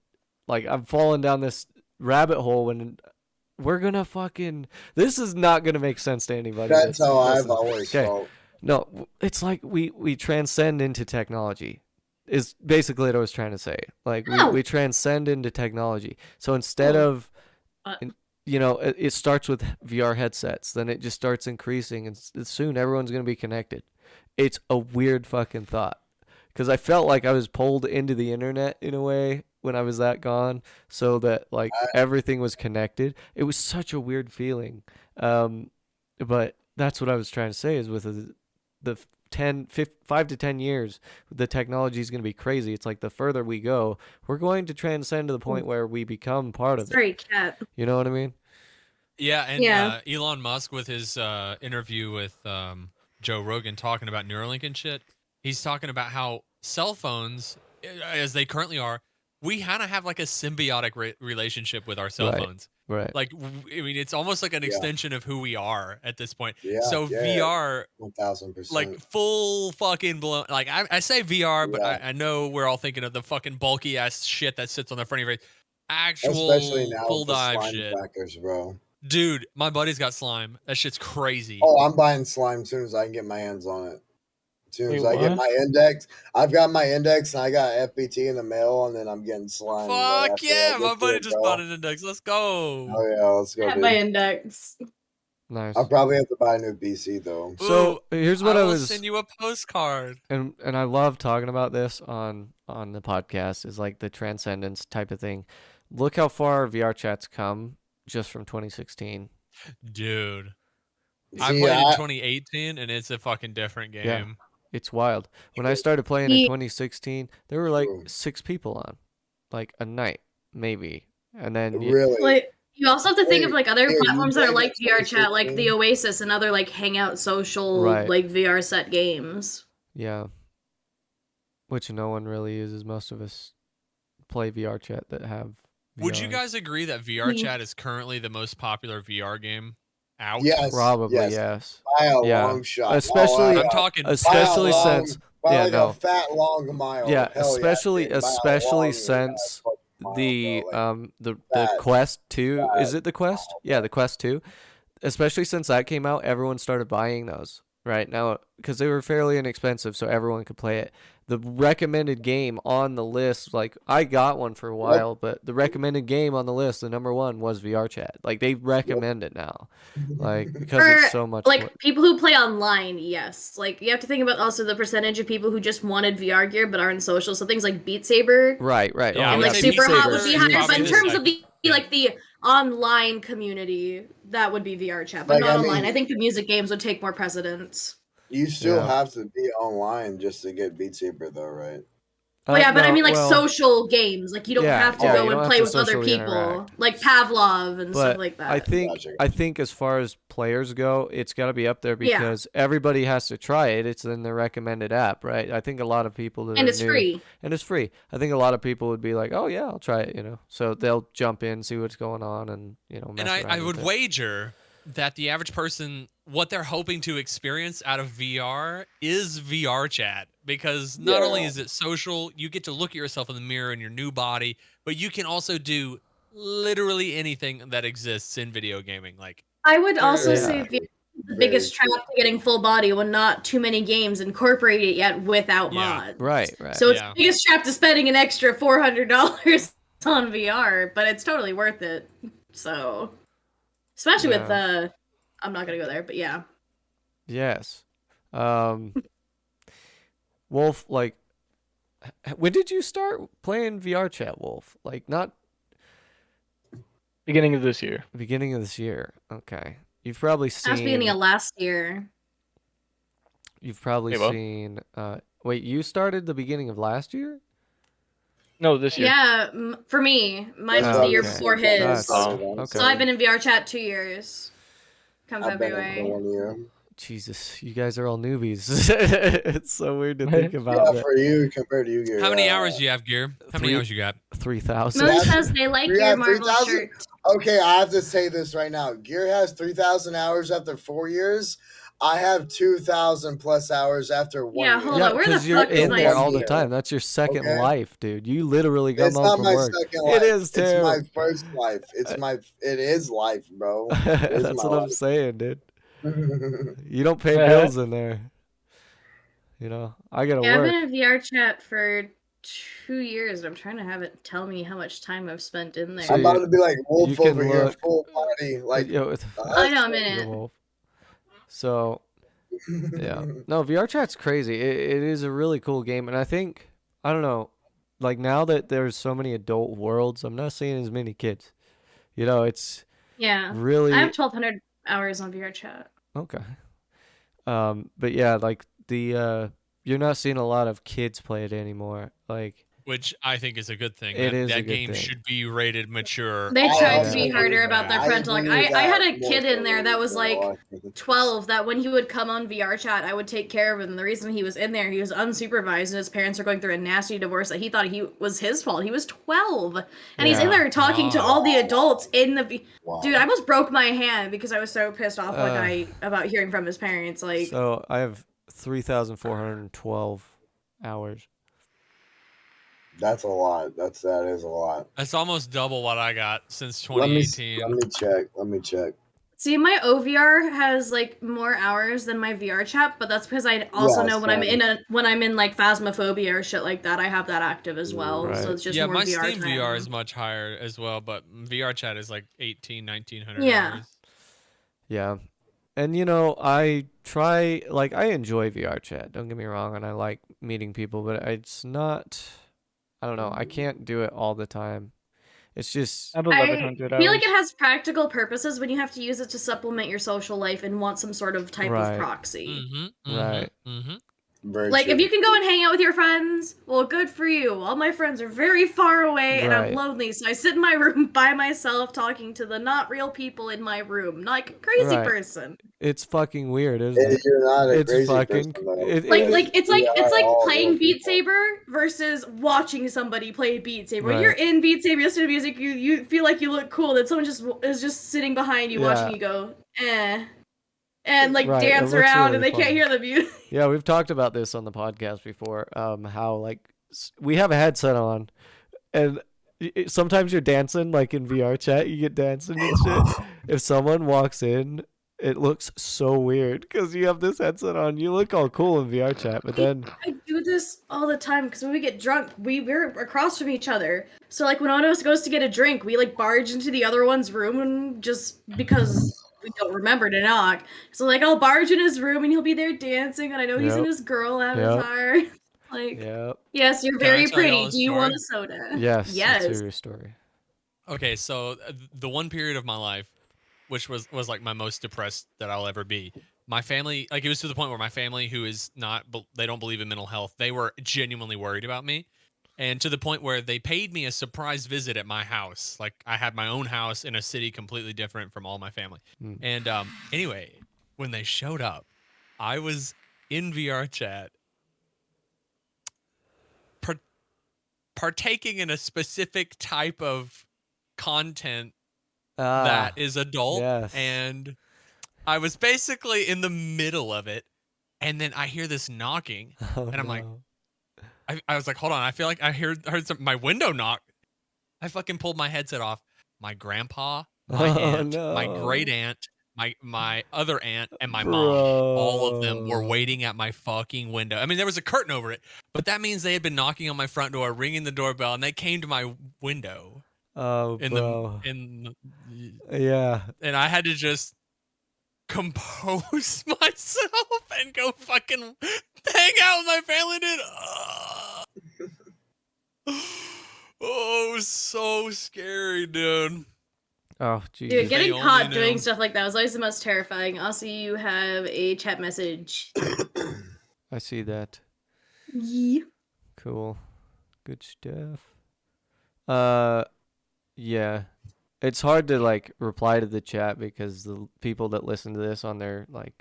like I'm falling down this rabbit hole when we're gonna fucking this is not gonna make sense to anybody. That's how I've always felt. No, it's like we transcend into technology is basically what I was trying to say. Like we transcend into technology. So instead of it starts with VR headsets, then it just starts increasing, and soon everyone's going to be connected. It's a weird fucking thought because I felt like I was pulled into the internet in a way when I was that gone, so that like everything was connected. It was such a weird feeling. But that's what I was trying to say is with the 5 to 10 years, the technology is going to be crazy. It's like the further we go, we're going to transcend to the point where we become part of it. Sorry, cat. You know what I mean? Yeah, and Elon Musk with his interview with Joe Rogan talking about Neuralink and shit, he's talking about how cell phones, as they currently are, we kind of have like a symbiotic relationship with our cell phones. Right. Like, I mean, it's almost like an extension of who we are at this point. Yeah, so VR, 1000%. like full fucking blown. Like I say VR, but I know we're all thinking of the fucking bulky ass shit that sits on the front of your face. Actual Especially now full with the dive slime shit. trackers, bro. Dude, my buddy's got slime. That shit's crazy. Oh, I'm buying slime as soon as I can get my hands on it. As soon as Wait, I get what? my index, I've got my index and I got FBT in the mail, and then I'm getting slime. Fuck yeah, my buddy just bought bought an index. Let's go. Oh yeah, let's I go. have Dude. my index. Nice. I'll probably have to buy a new PC though. So here's what I will was send you a postcard. And I love talking about this on the podcast, is like the transcendence type of thing. Look how far VR chat's come just from 2016. Dude. See, I played in 2018 and it's a fucking different game. Yeah, it's wild. When I started playing in 2016, there were like 6 people on, like a night maybe, and then really. Like, you also have to think of like other Wait, you platforms that are played like in VR chat, like the 2016? Oasis and other like hangout social Right. like VR set games. Yeah, which no one really uses. Most of us play VR chat that have VR. Would you guys agree that VR chat is currently the most popular VR game out? Yes, Probably yes. yes. By a Yeah. long shot. Especially, I'm talking especially since a fat long mile. Yeah, Hell especially dude. By a long since mile, the bro. Like, the fat, Quest 2, is fat it the Quest? mile, Yeah, the Quest 2. Especially since that came out, everyone started buying those right now because they were fairly inexpensive, so everyone could play it. The recommended game on the list, like I got one for a while, but the recommended game on the list, the number one was VR chat. Like they recommend it now, like because it's so much. Like people who play online, yes. Like you have to think about also the percentage of people who just wanted VR gear but aren't social. So things like Beat Saber, Right. Yeah, and I like would say Super Beat Hot Saber would be is higher. But probably in the terms of second. the like the online community, that would be VR chat, but Like, not I online. mean- I think the music games would take more precedence. You still Yeah. have to be online just to get Beat Saber, though, right? Well, yeah, but I no, mean like well, social games. Like you don't Yeah, have to yeah, go you and don't have play to with other socially people, interact. like Pavlov and But stuff like that. I think as far as players go, it's got to be up there because everybody has to try it. It's in the recommended app, right? I think a lot of people that And are it's new, free. and it's free. I think a lot of people would be like, "Oh yeah, I'll try it," So they'll jump in, see what's going on, and mess And I around would with it. wager that the average person, what they're hoping to experience out of VR is VR chat, because not only is it social, you get to look at yourself in the mirror in your new body, but you can also do literally anything that exists in video gaming. Like I would also Yeah. say the biggest trap to getting full body when not too many games incorporate it yet without mods. Right. So it's the biggest trap to spending an extra $400 on VR, but it's totally worth it. So, especially with I'm not gonna go there, but yeah. Yes. Wolf, like, when did you start playing VR chat, Wolf? Like, not Beginning of this year. beginning of this year. Okay. You've probably That was beginning seen. of last year. You've probably Hey, Bo. seen. Wait, you started the beginning of last year? No, this year. Yeah, for me, mine was the year Okay. before his. That's- Oh, okay. So I've been in VR chat 2 years. Come I've been in for February. 1 year. Jesus, you guys are all newbies. It's so weird to think about Yeah, that. for you compared to you, Gear. how many hours do you have, Gear? How many Three- hours you got? 3,000. Moon says they like Yeah, your Marvel 3,000? shirt. Okay, I have to say this right now. Gear has 3,000 hours after 4 years. I have 2,000 plus hours after 1 Yeah, year. hold on. Where the 'cause you're fuck is in my there all the year? time. That's your second Okay. life, dude. You literally come It's home not from my work. second life. It is too. It's my first life. It is life, bro. It is That's my what I'm life. saying, dude. You don't pay bills in there. I gotta Yeah, I've work. been in VR chat for 2 years. I'm trying to have it tell me how much time I've spent in there. So I'm about to be like you Wolf can over here, look- full body. Like, I know I'm in The it. wolf. So yeah, no, VR chat's crazy. It is a really cool game, and I think I don't know, like now that there's so many adult worlds, I'm not seeing as many kids. It's Yeah. really I have 1,200 hours on VR chat. okay. But yeah, like you're not seeing a lot of kids play it anymore. Like Which I think is a good thing. It is a that good game thing. should be rated mature. They I tried to also be agree harder with about their that. parental. Like, agree with I had that a more kid in so there that was than a lot like of things. 12 that when he would come on VR chat, I would take care of him. And the reason he was in there, he was unsupervised and his parents were going through a nasty divorce that he thought he was his fault. He was 12 and he's in Yeah. there talking to all the adults in the Wow. Dude, I almost broke my hand because I was so pissed off one Uh, night about hearing from his parents. Like, so I have 3,412 hours. That's a lot. That is a lot. That's almost double what I got since Let me 2018. Let me check. see, my OVR has like more hours than my VR chat, but that's because I also know when I'm in like Phasmophobia or shit like that, I have that active as well. Right. So it's just Yeah, more my VR Steam time. VR is much higher as well, but VR chat is like 1,900 Yeah. hours. Yeah. And you know, I enjoy VR chat. Don't get me wrong, and I like meeting people, but it's not. I don't know. I can't do it all the time. It's just. I have I 1100 feel like hours. it has practical purposes when you have to use it to supplement your social life and want some sort of type of Right. proxy. Right. Very Like, true. if you can go and hang out with your friends, well, good for you. All my friends are very far away, and I'm Right. lonely, so I sit in my room by myself talking to the not real people in my room, not like a crazy Right. person. It's fucking weird, isn't And it? you're not a It's crazy fucking. person, though. It Like, is. it's We are like all playing real Beat people. Saber versus watching somebody play Beat Saber. When Right. you're in Beat Saber, you listen to music, you feel like you look cool, then someone is just sitting behind you watching Yeah. you go, eh. And like Right, it dance looks around, really and they fun. can't hear the music. Yeah, we've talked about this on the podcast before. How like we have a headset on, and sometimes you're dancing like in VR chat. You get dancing and shit. If someone walks in, it looks so weird because you have this headset on. You look all cool in VR chat, but then I do this all the time because when we get drunk, we're across from each other. So like when one of us goes to get a drink, we like barge into the other one's room and just because we don't remember to knock. So like I'll barge in his room and he'll be there dancing, and I know he's in Yep. his girl avatar. Like, yep. yes, you're Can I very tell y'all pretty. a Do you want story? a soda? Yes. Yes. Let's hear your story. Okay, so the one period of my life, which was like my most depressed that I'll ever be. My family, like it was to the point where my family, who is not, they don't believe in mental health, they were genuinely worried about me, and to the point where they paid me a surprise visit at my house. Like I had my own house in a city completely different from all my family. And anyway, when they showed up, I was in VR chat, partaking in a specific type of content that is adult, yes. and I was basically in the middle of it, and then I hear this knocking, Oh, and I'm no. like, I was like, hold on, I feel like I heard my window knock. I fucking pulled my headset off. My grandpa, my aunt, my great aunt, my other aunt, and my mom, all of them were waiting at my fucking window. I mean, there was a curtain over it, but that means they had been knocking on my front door, ringing the doorbell, and they came to my window. Oh, bro. Yeah. And I had to just compose myself and go fucking hang out with my family, dude. Oh, it was so scary, dude. Oh, jeez. Dude, getting caught doing stuff like that was always the most terrifying. Also, you have a chat message. I see that. Yeah. Cool. Good stuff. Yeah. It's hard to like reply to the chat because the people that listen to this on their like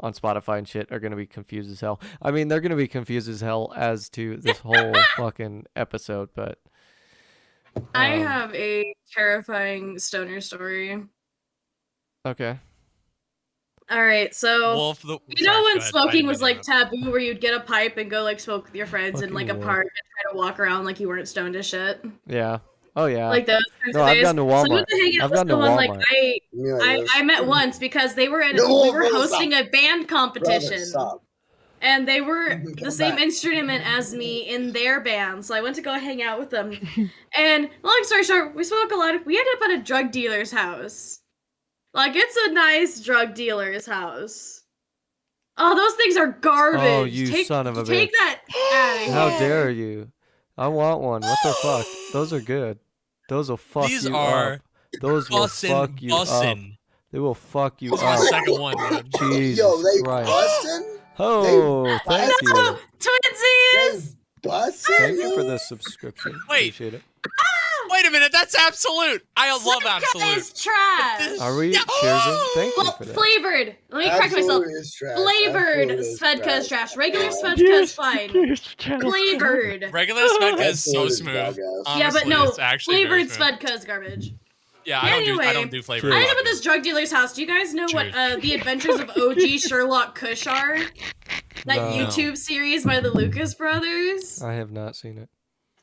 on Spotify and shit are gonna be confused as hell. I mean, they're gonna be confused as hell as to this whole fucking episode, but I have a terrifying stoner story. Okay. All right, so you know when smoking was like taboo, where you'd get a pipe and go like smoke with your friends in like a park and try to walk around like you weren't stoned as shit. Yeah. Oh yeah. Like those kinds No, of I've days. gone to Walmart. So we went to hang out with someone like I met once because they were we were hosting a band competition. And they were the same instrument as me in their band, so I went to go hang out with them. And long story short, we spoke a lot. We ended up at a drug dealer's house. Like, it's a nice drug dealer's house. Oh, those things are garbage. Oh, you son of a bitch. Take that out of here. How dare you? I want one. What the fuck? Those are good. Those will fuck These you are up. Those will fuck you up. They will fuck you That's up. my second one, dude. Jesus Yo, they Christ. bustin'? Oh, thank you. Twinsies! Thank you for the subscription. Wait. Appreciate it. Wait a minute, that's Absolute. I love Absolute. It's trash. Are we cheersing? Thank you for that. Flavored. Let me correct myself. Flavored Svedka is trash. Regular Svedka is fine. Flavored. Regular Svedka is so smooth. Honestly, Yeah, but no, it's actually flavored very smooth. Svedka is garbage. Yeah, Anyway, I don't do flavored. I ended up at this drug dealer's house. Do you guys know what The Adventures of OG Sherlock Kush are? That YouTube series by the Lucas brothers? I have not seen it.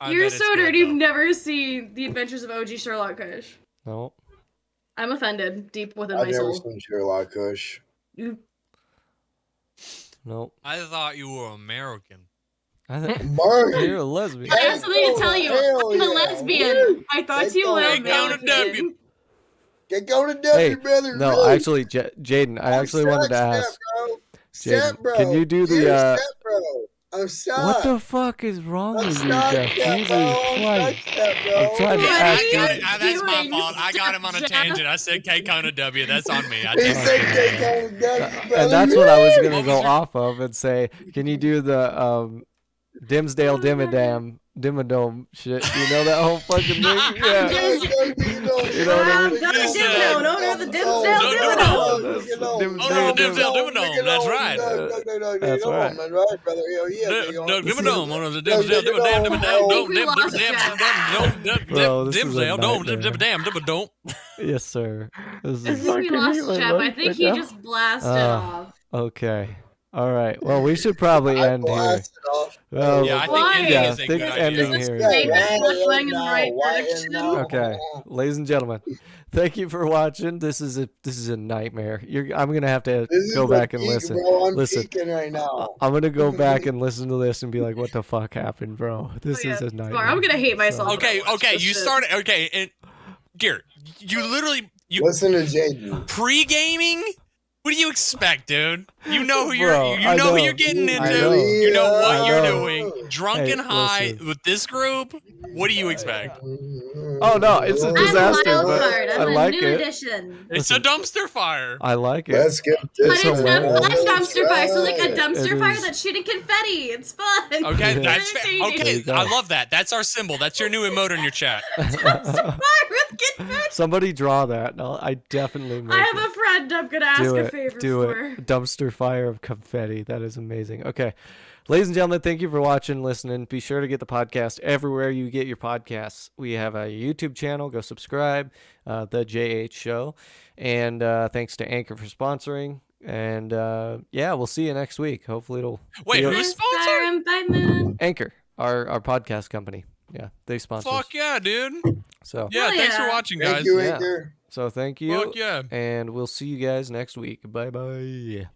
You're so nerd, you've never seen The Adventures of OG Sherlock Kush. No. I'm offended deep within my I've never soul. seen Sherlock Kush. Nope. I thought you were American. You're a lesbian. I have something to tell you. I'm a lesbian. I thought you were American. Get going to W, Hey, brother. no, really. actually, Jaden, I actually wanted to ask. Step, bro. Can you do the Step, bro. I'm stuck. What the fuck is wrong I'm with you, stuck, Jeff? Step, Jesus bro. Christ. Step, bro. I'm trying to What ask are you. you That's my doing, fault. I got him on a Jeff? tangent. I said K Kona W. That's on me. I He take said it. get going to W, brother. And that's what I was gonna What go was your- off of and say. Can you do the Dimsdale Dimmadome shit? You know that whole fucking thing? Yeah. You know what I mean? Dimmadome, owner of the Dimsdale Dimmadome. Oh, the Dimsdale Dimmadome. That's right. That's right. Dimmadome. One of the Dimsdale Bro, this is a Dimmadome. Yes, sir. This I is think we Fucking lost England Jeff. I right think he now. just blasted Ah. off. okay. All right. Well, we should probably end here. Yeah, I think ending yeah, is a think good ending idea. here. Saying that's not going in the right direction. Okay, ladies and gentlemen, thank you for watching. This is a nightmare. I'm gonna have to go back and listen. Bro, I'm Listen, peeking right now. I'm gonna go back and listen to this and be like, "What the fuck happened, bro? This is a nightmare." I'm gonna hate myself. Okay, you started. Okay, and Garrett, you literally Listen to Jaden. pre-gaming. What do you expect, dude? You know who you're. Bro, You I know who know. you're getting I into. know. You know what I you're know. doing. Drunk Hey, and high listen. with this group. What do you expect? Oh no, it's a I'm disaster, wild but card. I I'm a like new it. addition. It's a dumpster fire. I like it. Let's get But this. it's not hilarious. fun dumpster fire. So like a It dumpster fire is. that's shooting confetti. It's fun. Okay, Yeah. that's fair. Entertaining. There Okay, you go. I love that. That's our symbol. That's your new emote in your chat. Dumpster fire with confetti. Somebody draw that. No, I definitely make I have it. a friend I'm gonna ask Do a it. favor Do for. it. Dumpster fire of confetti. That is amazing. Okay. Ladies and gentlemen, thank you for watching, listening. Be sure to get the podcast everywhere you get your podcasts. We have a YouTube channel. Go subscribe, The JH Show. And thanks to Anchor for sponsoring. And yeah, we'll see you next week. Hopefully it'll... Wait, feel- who's sponsored? Siren by Moon. Anchor, our podcast company. Yeah, they sponsor us. Fuck yeah, dude. So, Yeah, Hell thanks for yeah. watching, Thank guys. you, Yeah. Anchor. so thank you. Fuck yeah. And we'll see you guys next week. Bye-bye.